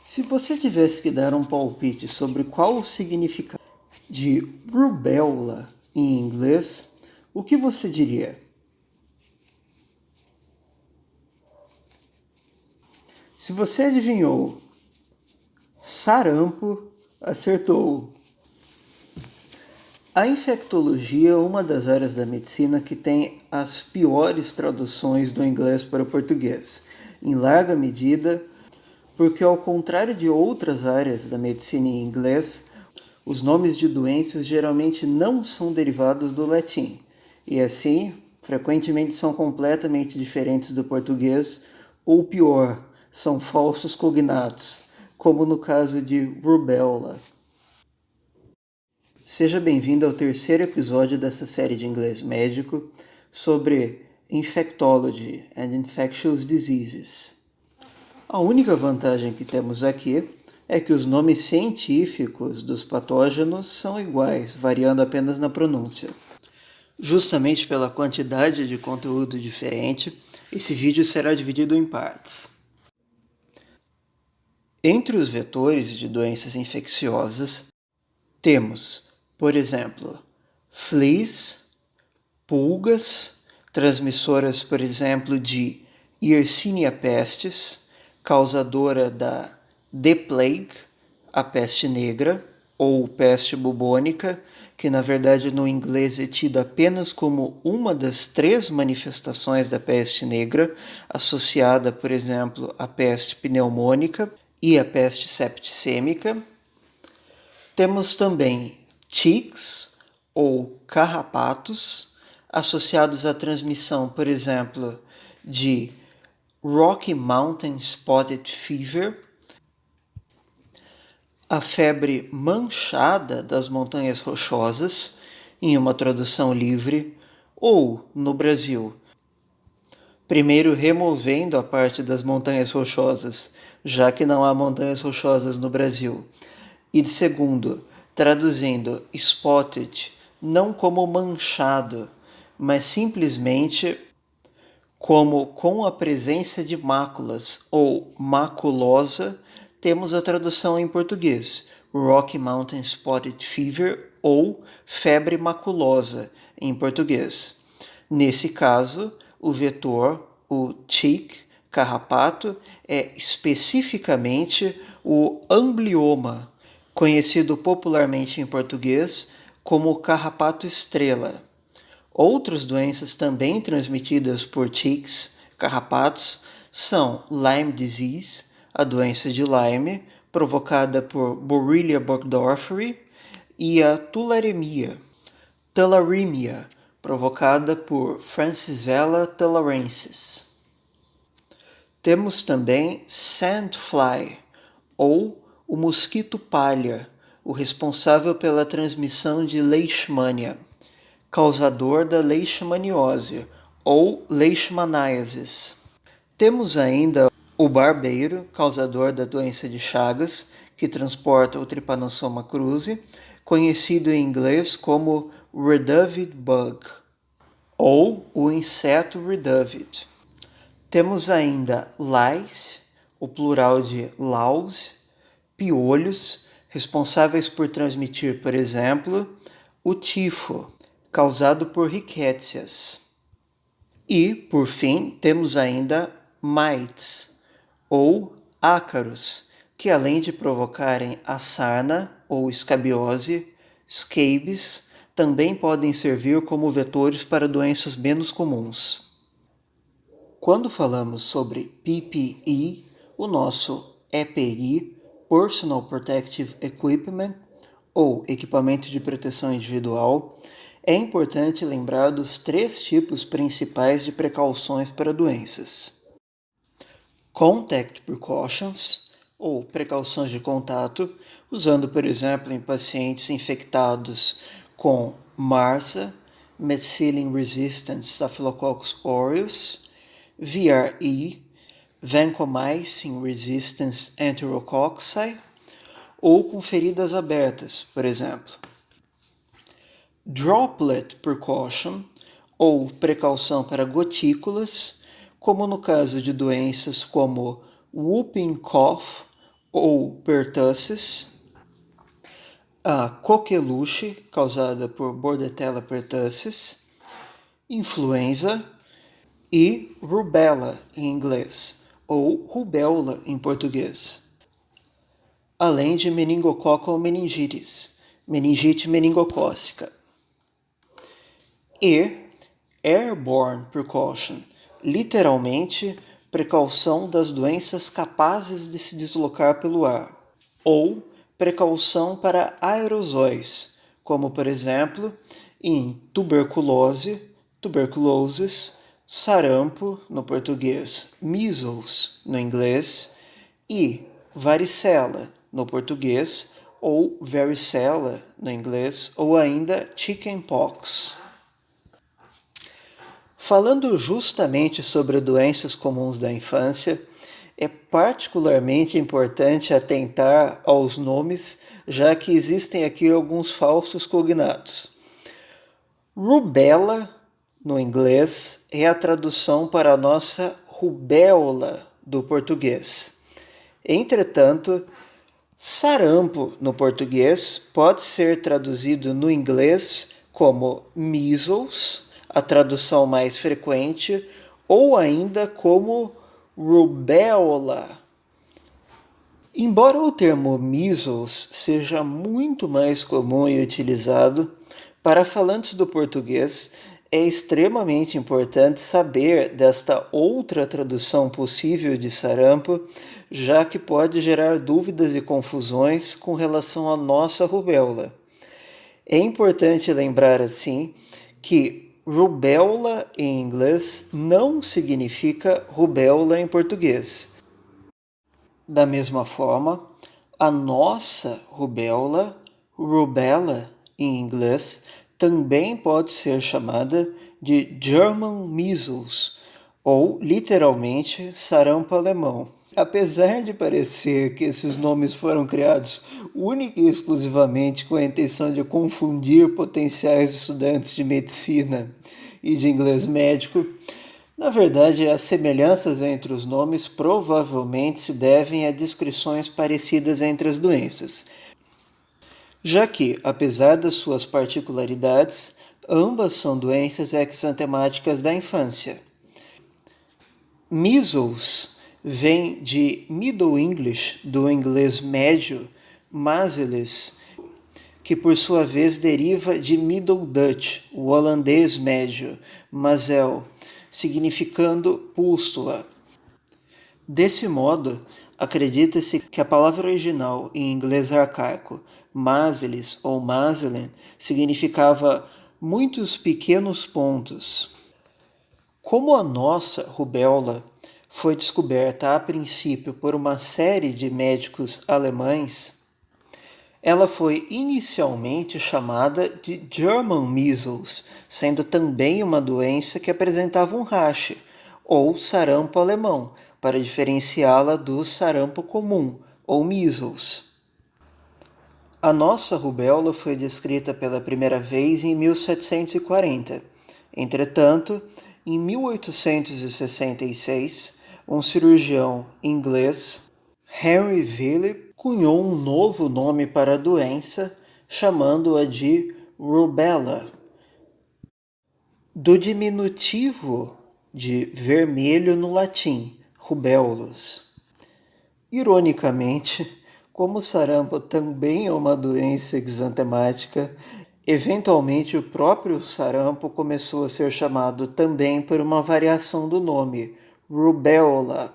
Se você tivesse que dar um palpite sobre qual o significado de rubéola em inglês, o que você diria? Se você adivinhou sarampo, acertou. A infectologia é uma das áreas da medicina que tem as piores traduções do inglês para o português, em larga medida porque, ao contrário de outras áreas da medicina em inglês, os nomes de doenças geralmente não são derivados do latim e, assim, frequentemente são completamente diferentes do português ou, pior, são falsos cognatos, como no caso de rubéola. Seja bem-vindo ao terceiro episódio dessa série de inglês médico sobre Infectology and Infectious Diseases. A única vantagem que temos aqui é que os nomes científicos dos patógenos são iguais, variando apenas na pronúncia. Justamente pela quantidade de conteúdo diferente, esse vídeo será dividido em partes. Entre os vetores de doenças infecciosas, temos, por exemplo, fleas, pulgas, transmissoras, por exemplo, de Yersinia pestis, causadora da The Plague, a peste negra, ou peste bubônica, que na verdade no inglês é tida apenas como uma das 3 manifestações da peste negra, associada, por exemplo, à peste pneumônica e à peste septicêmica. Temos também ticks, ou carrapatos, associados à transmissão, por exemplo, de Rocky Mountain Spotted Fever, a febre manchada das montanhas rochosas, em uma tradução livre, ou, no Brasil, primeiro removendo a parte das montanhas rochosas, já que não há montanhas rochosas no Brasil, e segundo, traduzindo spotted não como manchado, mas simplesmente como com a presença de máculas ou maculosa, temos a tradução em português, Rocky Mountain Spotted Fever ou febre maculosa em português. Nesse caso, o vetor, o tick, carrapato, é especificamente o amblioma, conhecido popularmente em português como carrapato estrela. Outras doenças também transmitidas por ticks, carrapatos, são Lyme disease, a doença de Lyme, provocada por Borrelia burgdorferi, e a tularemia, provocada por Francisella tularensis. Temos também sandfly, ou o mosquito palha, o responsável pela transmissão de leishmania, causador da leishmaniose ou leishmaniasis. Temos ainda o barbeiro, causador da doença de Chagas, que transporta o Trypanosoma cruzi, conhecido em inglês como Reduvid bug, ou o inseto Reduvid. Temos ainda lice, o plural de louse, piolhos, responsáveis por transmitir, por exemplo, o tifo, causado por rickétsias. E, por fim, temos ainda mites, ou ácaros, que além de provocarem a sarna ou escabiose, scabies, também podem servir como vetores para doenças menos comuns. Quando falamos sobre PPE, o nosso EPI, Personal Protective Equipment, ou equipamento de proteção individual, é importante lembrar dos 3 tipos principais de precauções para doenças. Contact Precautions, ou precauções de contato, usando, por exemplo, em pacientes infectados com MRSA, Methicillin-Resistant Staphylococcus aureus, VRE, Vancomycin-Resistant Enterococci, ou com feridas abertas, por exemplo. Droplet Precaution, ou precaução para gotículas, como no caso de doenças como whooping cough ou pertussis, a coqueluche, causada por Bordetella pertussis, influenza e rubella em inglês, ou rubéola em português, além de meningococcal meningitis, meningite meningocócica, e airborne precaution, literalmente precaução das doenças capazes de se deslocar pelo ar, ou precaução para aerosóis, como por exemplo em tuberculosis, sarampo no português, measles no inglês e varicela no português, ou varicela no inglês, ou ainda chickenpox. Falando justamente sobre doenças comuns da infância, é particularmente importante atentar aos nomes, já que existem aqui alguns falsos cognatos. Rubella, no inglês, é a tradução para a nossa rubéola do português. Entretanto, sarampo no português pode ser traduzido no inglês como measles, a tradução mais frequente, ou ainda como rubéola. Embora o termo measles seja muito mais comum e utilizado, para falantes do português é extremamente importante saber desta outra tradução possível de sarampo, já que pode gerar dúvidas e confusões com relação à nossa rubéola. É importante lembrar, assim, que rubéola em inglês não significa rubéola em português. Da mesma forma, a nossa rubéola, rubella em inglês, também pode ser chamada de German measles, ou literalmente sarampo alemão. Apesar de parecer que esses nomes foram criados única e exclusivamente com a intenção de confundir potenciais estudantes de medicina e de inglês médico, na verdade, as semelhanças entre os nomes provavelmente se devem a descrições parecidas entre as doenças, já que, apesar das suas particularidades, ambas são doenças exantemáticas da infância. Measles vem de Middle English, do inglês médio, measles, que por sua vez deriva de Middle Dutch, o holandês médio, mazel, significando pústula. Desse modo, acredita-se que a palavra original em inglês arcaico, measles ou maselen, significava muitos pequenos pontos. Como a nossa rubéola foi descoberta a princípio por uma série de médicos alemães, ela foi inicialmente chamada de German measles, sendo também uma doença que apresentava um rache, ou sarampo alemão, para diferenciá-la do sarampo comum, ou measles. A nossa rubéola foi descrita pela primeira vez em 1740. Entretanto, em 1866, um cirurgião inglês, Henry Philip, cunhou um novo nome para a doença, chamando-a de rubella, do diminutivo de vermelho no latim, rubellus. Ironicamente, como o sarampo também é uma doença exantemática, eventualmente o próprio sarampo começou a ser chamado também por uma variação do nome, rubéola.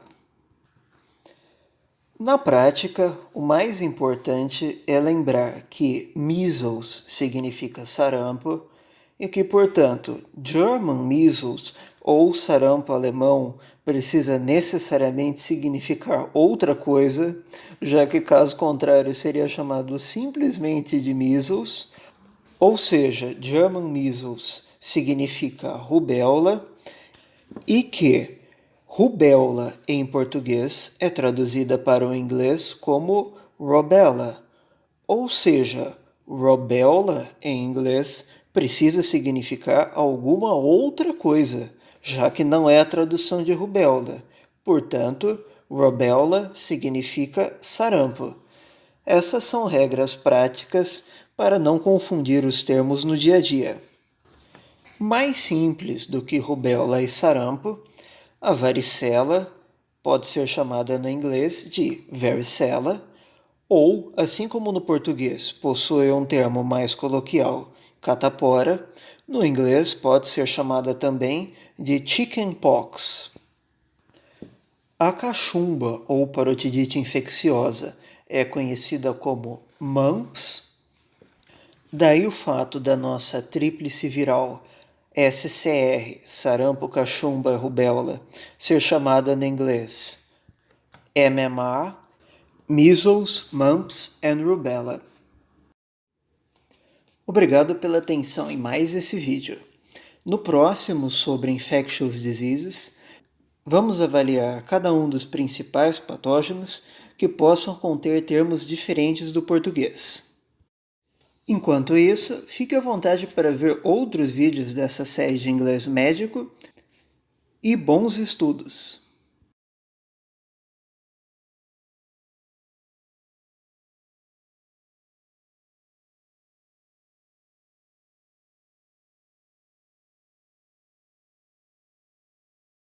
Na prática, o mais importante é lembrar que measles significa sarampo e que, portanto, German measles ou sarampo alemão precisa necessariamente significar outra coisa, já que caso contrário seria chamado simplesmente de measles, ou seja, German measles significa rubéola e que rubéola em português é traduzida para o inglês como rubella, ou seja, rubéola em inglês precisa significar alguma outra coisa, já que não é a tradução de rubéola. Portanto, rubéola significa sarampo. Essas são regras práticas para não confundir os termos no dia a dia. Mais simples do que rubéola e sarampo, a varicela pode ser chamada no inglês de varicella, ou, assim como no português possui um termo mais coloquial, catapora, no inglês pode ser chamada também de chickenpox. A cachumba ou parotidite infecciosa é conhecida como mumps. Daí o fato da nossa tríplice viral SCR, sarampo, cachumba e rubéola, ser chamada no inglês MMR, Measles, Mumps and Rubella. Obrigado pela atenção em mais esse vídeo. No próximo, sobre Infectious Diseases, vamos avaliar cada um dos principais patógenos que possam conter termos diferentes do português. Enquanto isso, fique à vontade para ver outros vídeos dessa série de inglês médico e bons estudos!